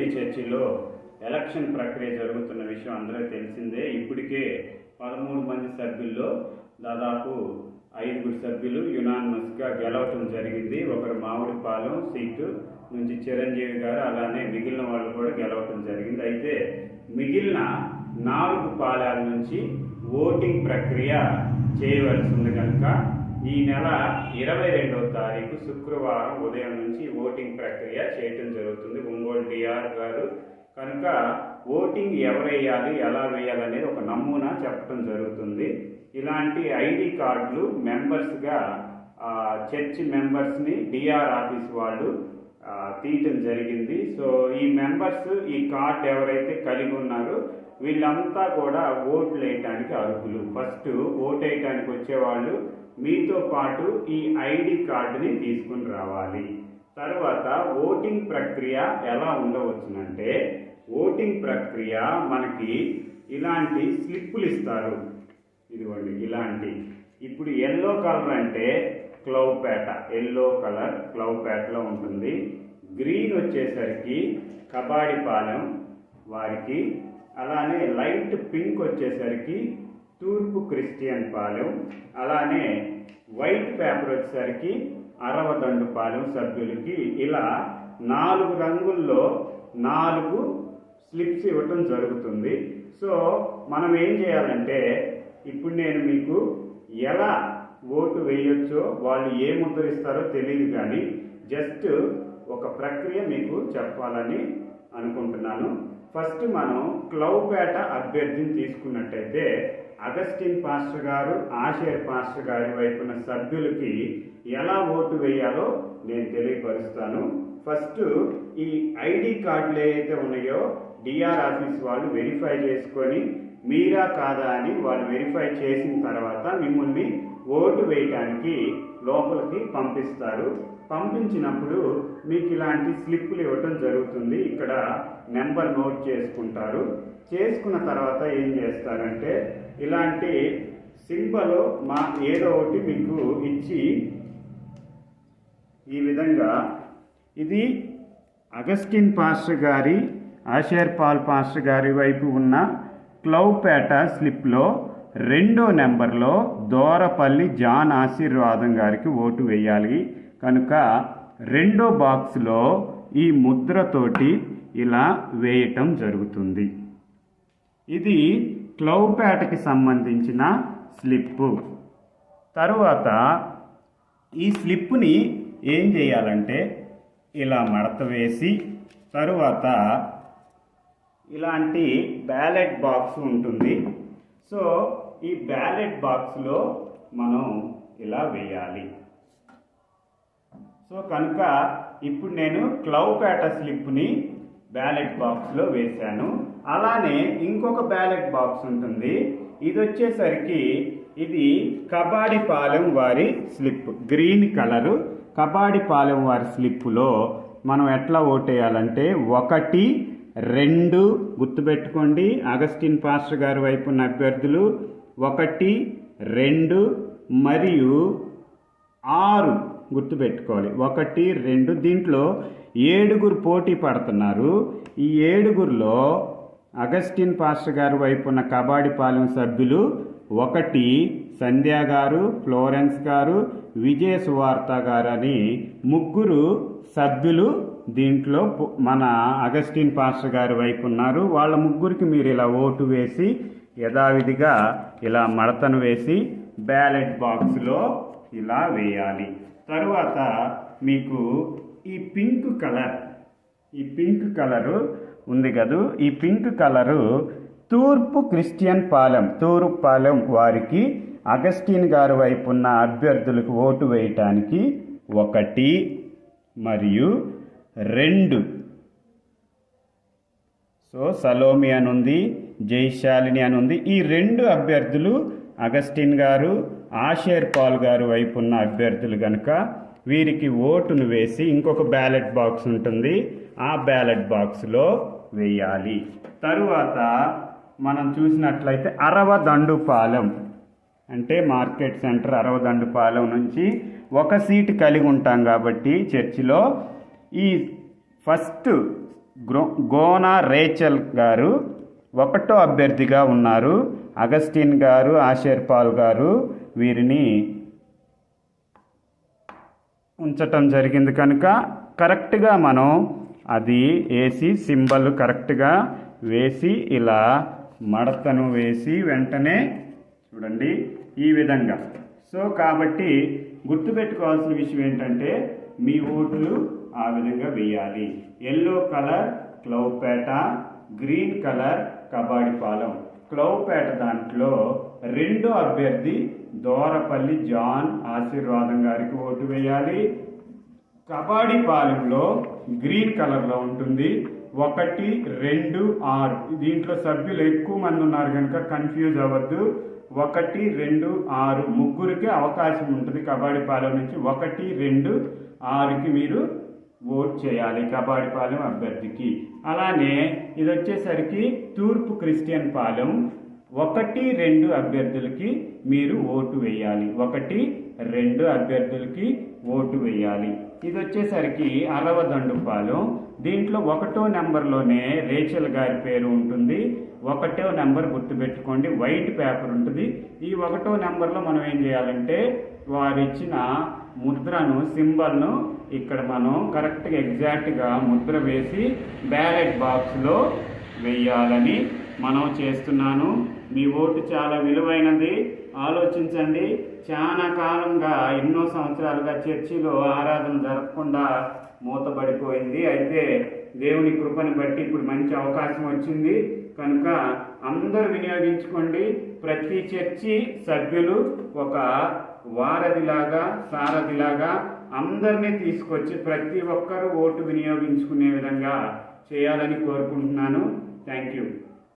Trinity చర్చిలో election ప్రక్రియ జరుగుతున్న విషయం అందరికీ తెలిసిందే. ఇప్పటికే 13 మంది సభ్యుల్లో దాదాపు 5 సభ్యులు యునానిమస్గా గెలవటం జరిగింది. ఒకరు మామిడిపాలెం సీటు నుంచి చిరంజీవి గారు, అలానే మిగిలిన వాళ్ళు కూడా గెలవటం జరిగింది. అయితే మిగిలిన 4 పాలెల నుంచి ఓటింగ్ ప్రక్రియ చేయవలసి ఉంది కనుక ఈ నెల 22వ తారీఖు శుక్రవారం ఉదయం నుంచి ఓటింగ్ ప్రక్రియ చేయటం జరుగుతుంది. ఒంగోలు డిఆర్ గారు కనుక ఓటింగ్ ఎవరు వేయాలి, ఎలా వేయాలనేది ఒక నమూనా చెప్పడం జరుగుతుంది. ఇలాంటి ఐడి కార్డులు మెంబర్స్గా చర్చ్ మెంబర్స్ని డిఆర్ ఆఫీస్ వాళ్ళు తీయటం జరిగింది. సో ఈ మెంబర్స్ ఈ కార్డు ఎవరైతే కలిగి ఉన్నారో వీళ్ళంతా కూడా ఓట్లు వేయటానికి అర్హులు. ఫస్ట్ ఓటు వేయటానికి వచ్చేవాళ్ళు మీతో పాటు ఈ ఐడి కార్డుని తీసుకుని రావాలి. తర్వాత ఓటింగ్ ప్రక్రియ ఎలా ఉండవచ్చునంటే, ఓటింగ్ ప్రక్రియ మనకి ఇలాంటి స్లిప్పులు ఇస్తారు. ఇదిగోండి ఇలాంటి. ఇప్పుడు ఎల్లో కలర్ అంటే క్లౌపేట, ఎల్లో కలర్ క్లౌపేటలో ఉంటుంది. గ్రీన్ వచ్చేసరికి కబాడిపాలెం వారికి, అలానే లైట్ పింక్ వచ్చేసరికి తూర్పు క్రిస్టియన్ పాలెం, అలానే వైట్ పేపర్ వచ్చేసరికి అరవదండుపాలెం సభ్యులకి. ఇలా 4 రంగుల్లో 4 స్లిప్స్ ఇవ్వటం జరుగుతుంది. సో మనం ఏం చేయాలంటే, ఇప్పుడు నేను మీకు ఎలా ఓటు వేయొచ్చో, వాళ్ళు ఏ ముద్ర ఇస్తారో తెలియదు, కానీ జస్ట్ ఒక ప్రక్రియ మీకు చెప్పాలని అనుకుంటున్నాను. ఫస్ట్ మనం క్లౌపేట అభ్యర్థిని తీసుకున్నట్టయితే అగస్టిన్ పాస్టర్ గారు, ఆషేర్ పాస్టర్ గారి వైపున సభ్యులకి ఎలా ఓటు వేయాలో నేను తెలియపరుస్తాను. ఫస్ట్ ఈ ఐడి కార్డులు ఏవైతే ఉన్నాయో డిఆర్ ఆఫీస్ వాళ్ళు వెరిఫై చేసుకొని మీరా కాదా అని వాళ్ళు వెరిఫై చేసిన తర్వాత మిమ్మల్ని ఓటు వేయటానికి లోపలికి పంపిస్తారు. పంపించినప్పుడు మీకు ఇలాంటి స్లిప్పులు ఇవ్వటం జరుగుతుంది. ఇక్కడ నెంబర్ నోట్ చేసుకుంటారు. చేసుకున్న తర్వాత ఏం చేస్తారంటే, ఇలాంటి సింబల్ ఏదో ఒకటి మీకు ఇచ్చి, ఈ విధంగా ఇది అగస్టిన్ పాస్టర్ గారి, ఆషేర్ పాల్ పాస్టర్ గారి వైపు ఉన్న క్లౌపేట స్లిప్లో 2వ నెంబర్లో దోరపల్లి జాన్ ఆశీర్వాదం గారికి ఓటు వేయాలి కనుక 2వ బాక్స్లో ఈ ముద్రతోటి ఇలా వేయటం జరుగుతుంది. ఇది క్లౌపేటకి సంబంధించిన స్లిప్పు. తరువాత ఈ స్లిప్పుని ఏం చేయాలంటే ఇలా మడత వేసి, తరువాత ఇలాంటి బ్యాలెట్ బాక్స్ ఉంటుంది. సో ఈ బ్యాలెట్ బాక్స్లో మనం ఇలా వేయాలి. సో కనుక ఇప్పుడు నేను క్లౌపేట స్లిప్ని బ్యాలెట్ బాక్స్లో వేశాను. అలానే ఇంకొక బ్యాలెట్ బాక్స్ ఉంటుంది. ఇది వచ్చేసరికి ఇది కబాడిపాలెం వారి స్లిప్, గ్రీన్ కలరు కబాడిపాలెం వారి స్లిప్పులో మనం ఎట్లా ఓటేయాలంటే 1, 2 గుర్తుపెట్టుకోండి. అగస్టిన్ పాస్టర్ గారి వైపున్న అభ్యర్థులు 1, 2 మరియు 6 గుర్తుపెట్టుకోవాలి. 1, 2 దీంట్లో 7 పోటీ పడుతున్నారు. ఈ 7లో అగస్టిన్ పాస్టర్ గారి వైపున్న కబాడిపాలెం సభ్యులు 1 సంధ్య గారు, ఫ్లోరెన్స్ గారు, విజయ సువార్త గారు అని 3 సభ్యులు దీంట్లో మన అగస్టిన్ పాస్టర్ గారి వైపు ఉన్నారు. వాళ్ళ 3కి మీరు ఇలా ఓటు వేసి యథావిధిగా ఇలా మడతను వేసి బ్యాలెట్ బాక్స్లో ఇలా వేయాలి. తరువాత మీకు ఈ పింక్ కలరు ఉంది కదూ, ఈ పింక్ కలరు తూర్పు క్రిస్టియన్ పాలెం, తూర్పు పాలెం వారికి అగస్టిన్ గారి వైపు ఉన్న అభ్యర్థులకు ఓటు వేయటానికి 1 మరియు 2. సో సలోమి అని ఉంది, జైశాలిని అని ఉంది. ఈ 2 అభ్యర్థులు అగస్టిన్ గారు, ఆషేర్ పాల్ గారు వైపు ఉన్న అభ్యర్థులు కనుక వీరికి ఓటును వేసి ఇంకొక బ్యాలెట్ బాక్స్ ఉంటుంది, ఆ బ్యాలెట్ బాక్స్లో వేయాలి. తరువాత మనం చూసినట్లయితే అరవదండుపాలెం అంటే మార్కెట్ సెంటర్ అరవదండుపాలెం నుంచి 1 సీటు కలిగి ఉంటాం కాబట్టి చర్చిలో ఈ ఫస్ట్ గోనా రేచల్ గారు 1వ అభ్యర్థిగా ఉన్నారు. అగస్టిన్ గారు, ఆషేర్ పాల్ గారు వీరిని ఉంచటం జరిగింది. కనుక కరెక్ట్గా మనం అది వేసి సింబల్ కరెక్ట్గా వేసి ఇలా మడతను వేసి వెంటనే చూడండి ఈ విధంగా. సో కాబట్టి గుర్తుపెట్టుకోవాల్సిన విషయం ఏంటంటే మీ ఓట్లు ఆ విధంగా వేయాలి. ఎల్లో కలర్ క్లౌపేట, గ్రీన్ కలర్ కబాడిపాలెం. క్లౌపేట దాంట్లో 2వ అభ్యర్థి దోరపల్లి జాన్ ఆశీర్వాదం గారికి ఓటు వేయాలి. కబాడిపాలెంలో గ్రీన్ కలర్లో ఉంటుంది 1, 2, 6. దీంట్లో సభ్యులు ఎక్కువ మంది ఉన్నారు కనుక కన్ఫ్యూజ్ అవ్వద్దు. 1, 2, 6 ముగ్గురికి అవకాశం ఉంటుంది. కబాడిపాలెం నుంచి 1, 2, 6కి మీరు ఓట్ చేయాలి కబాడిపాలెం అభ్యర్థికి. అలానే ఇది వచ్చేసరికి తూర్పు క్రిస్టియన్ పాలెం 1, 2 అభ్యర్థులకి మీరు ఓటు వేయాలి. 1, 2 అభ్యర్థులకి ఓటు వేయాలి. ఇది వచ్చేసరికి అరవదండుపాలెం. దీంట్లో 1వ నెంబర్లోనే రేచల్ గారి పేరు ఉంటుంది. 1వ నెంబర్ గుర్తుపెట్టుకోండి, వైట్ పేపర్ ఉంటుంది. ఈ 1వ నెంబర్లో మనం ఏం చేయాలంటే వారు ఇచ్చిన ముద్రను సింబల్ను ఇక్కడ మనం కరెక్ట్గా ఎగ్జాక్ట్గా ముద్ర వేసి బ్యాలెట్ బాక్స్లో వేయాలని మనం చేస్తున్నాను. మీ ఓటు చాలా విలువైనది, ఆలోచించండి. చాలా కాలంగా ఎన్నో సంవత్సరాలుగా చర్చిలో ఆరాధన జరగకుండా మూతపడిపోయింది. అయితే దేవుని కృపను బట్టి ఇప్పుడు మంచి అవకాశం వచ్చింది కనుక అందరూ వినియోగించుకోండి. ప్రతి చర్చి సభ్యులు ఒక వారధిలాగా సారథిలాగా అందరినీ తీసుకొచ్చి ప్రతి ఒక్కరూ ఓటు వినియోగించుకునే విధంగా చేయాలని కోరుకుంటున్నాను. Thank you.